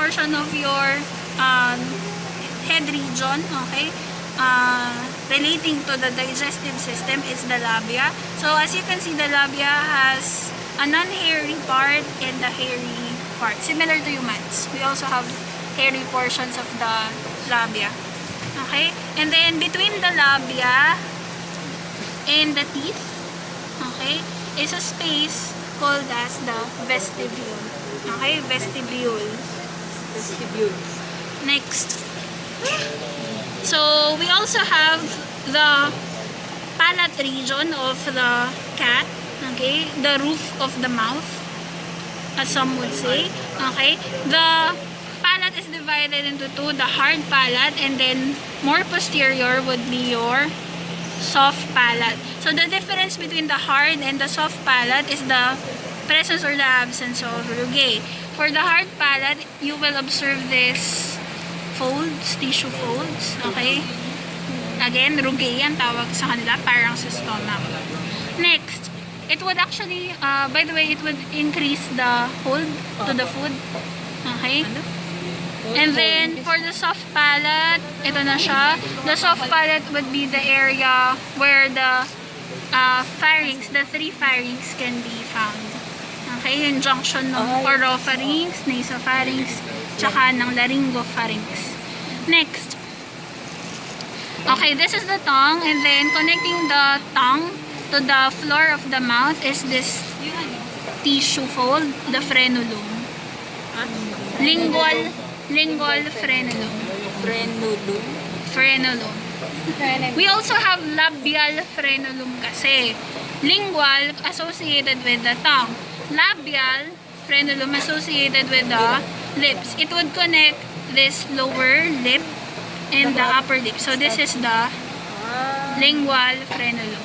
portion of your head region, okay, relating to the digestive system is the labia. So as you can see, the labia has a non-hairy part and the hairy part, similar to humans. We also have hairy portions of the labia. Okay, and then between the labia and the teeth, okay, is a space called as the vestibule. Okay, vestibule. Next. So we also have the palate region of the cat. Okay, the roof of the mouth, as some would say. Okay, the palate is divided into two: the hard palate, and then more posterior would be your soft palate. So the difference between the hard and the soft palate is the presence or the absence of rugae. For the hard palate, you will observe this folds, tissue folds. Okay? Again, rugae ang tawag sa kanila, parang sa stomach. Next, it would actually, by the way, it would increase the hold to the food. Okay? And then, for the soft palate, ito na siya. The soft palate would be the area where the pharynx, the three pharynx can be found. Okay, yung junction ng oropharynx, nasopharynx, tsaka ng laryngopharynx. Next. Okay, this is the tongue, and then connecting the tongue to the floor of the mouth is this tissue fold, the frenulum. Lingual frenulum. Frenulum. We also have labial frenulum kasi. Lingual associated with the tongue. Labial frenulum associated with the lips. It would connect this lower lip and the upper lip. So this is the lingual frenulum.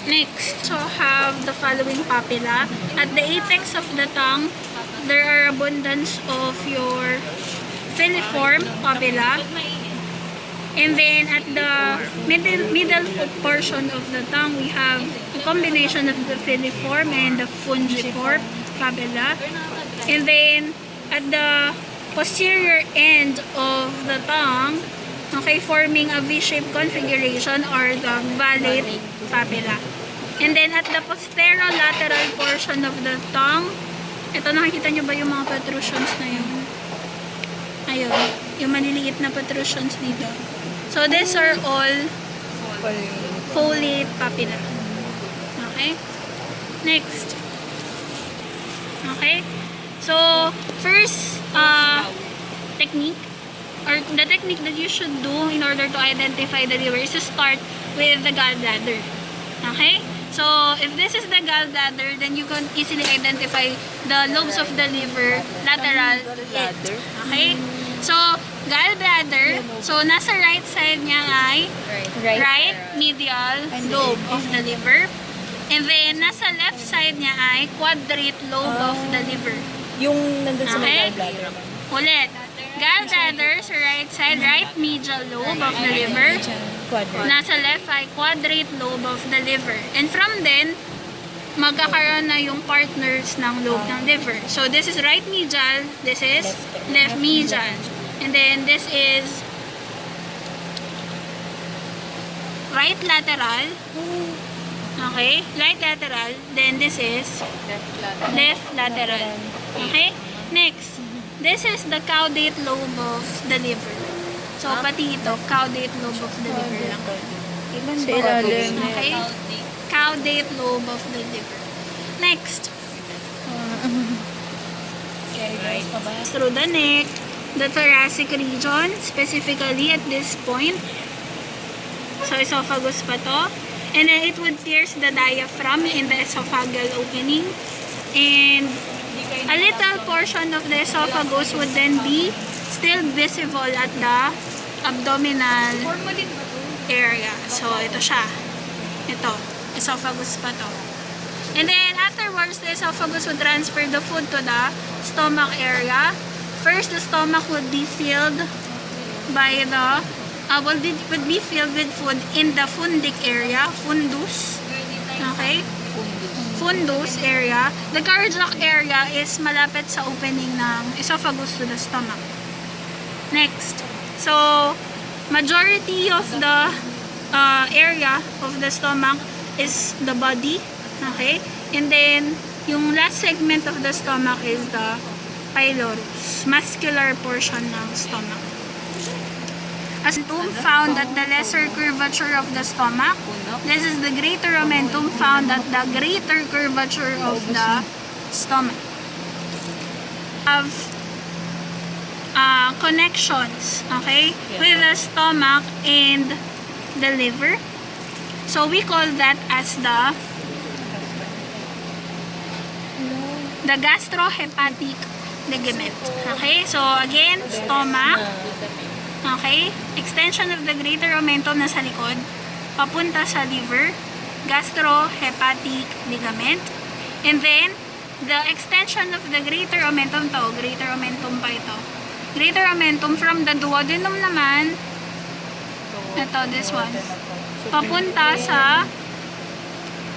Next, so have the following papilla. At the apex of the tongue, there are abundance of your filiform papilla. And then at the middle portion of the tongue, we have a combination of the filiform and the fungiform papilla. And then at the posterior end of the tongue, okay, forming a V-shaped configuration or the valate papilla. And then at the posterolateral portion of the tongue, ito, nakikita nyo ba yung mga protrusions na yun? Ayun, yung maliliit na protrusions dito. So these are all folate papilla. Okay? Next. Okay? So, first technique, or the technique that you should do in order to identify the liver is to start with the gallbladder. Okay? So, if this is the gallbladder, then you can easily identify the lobes of the liver lateral to it. Okay? So, gallbladder, so nasa right side niya ay right medial lobe of the liver. And then, nasa left side niya ay quadrate lobe of the liver. Yung nandun sa Okay? gallbladder. Ulit. Gallbladder sa right side, right medial lobe of the liver. Nasa left ay quadrate lobe of the liver. And from then, magkakaroon na yung partners ng lobe ng liver. So, this is right medial, this is left medial. And then, this is right lateral. Okay? Right lateral. Then, this is left lateral. Okay? Next, this is the caudate lobe of the liver. So, pati ito, caudate lobe of the liver lang. Sa ilalim. Okay? Caudate lobe of the liver. Next. Through the neck, the thoracic region, specifically at this point. So, esophagus pa to. And then it would pierce the diaphragm in the esophageal opening. And a little portion of the esophagus would then be still visible at the abdominal area. So, ito siya. Ito. Esophagus pa to. And then, afterwards, the esophagus would transfer the food to the stomach area. First, the stomach would be filled by the, would be filled with food in the fundic area. Fundus. Okay? fundus area. The cardiac area is malapit sa opening ng esophagus to the stomach. Next. So, majority of the area of the stomach is the body. Okay? And then, yung last segment of the stomach is the pylorus, muscular portion ng stomach. As omentum found at the lesser curvature of the stomach, this is the greater omentum found at the greater curvature of the stomach. Have connections, okay, with the stomach and the liver. So we call that as the gastrohepatic ligament. Okay, so again, stomach. Okay, extension of the greater omentum na sa likod, papunta sa liver, gastrohepatic ligament. And then, the extension of the greater omentum greater omentum pa ito. Greater omentum from the duodenum naman, ito, this one, papunta sa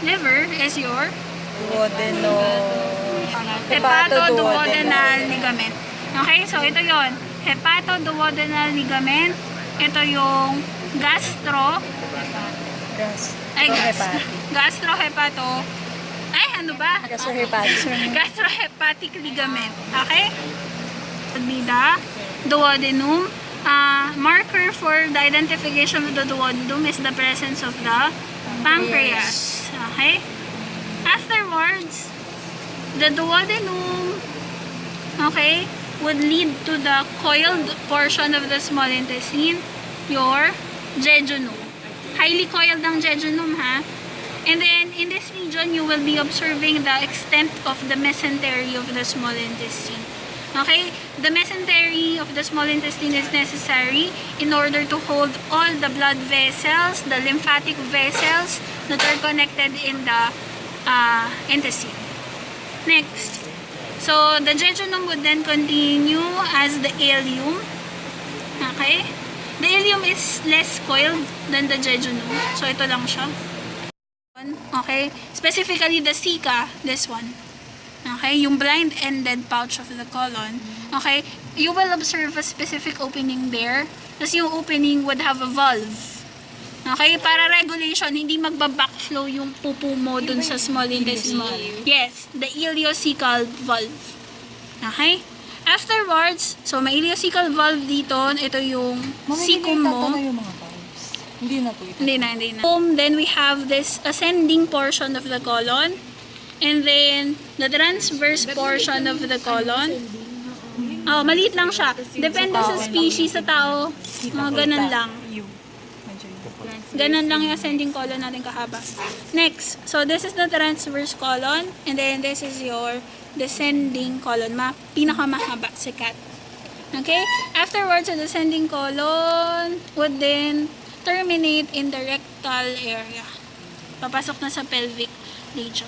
liver is your hepatoduodenal ligament. Okay, so ito yon, hepatoduodenal ligament. Ito yung gastrohepatic ligament. Okay? Be the duodenum. Marker for the identification of the duodenum is the presence of the pancreas. Okay? Afterwards, the duodenum, okay, would lead to the coiled portion of the small intestine, your jejunum. Highly coiled ang jejunum, ha? And then, in this region, you will be observing the extent of the mesentery of the small intestine. Okay? The mesentery of the small intestine is necessary in order to hold all the blood vessels, the lymphatic vessels that are connected in the intestine. Next. So, the jejunum would then continue as the ileum. Okay? The ileum is less coiled than the jejunum. So, ito lang siya. Okay? Specifically, the ceca, this one. Okay? Yung blind-ended pouch of the colon. Okay? You will observe a specific opening there. Tapos yung opening would have a valve. Okay? Para regulation, hindi magba-backflow yung pupo mo dun sa small intestine mo. Yes, the ileocecal valve. Okay? Afterwards, so may ileocecal valve dito. Ito yung cecum mo. Hindi na po ito. Hindi na. Then we have this ascending portion of the colon. And then, the transverse portion of the colon. Oh, maliit lang siya. Depende sa species sa tao. Mga ganun lang. Ganun lang yung ascending colon natin kahaba. Next, so this is the transverse colon. And then this is your descending colon. Pinakamahaba si cat. Okay? Afterwards, the descending colon would then terminate in the rectal area. Papasok na sa pelvic region.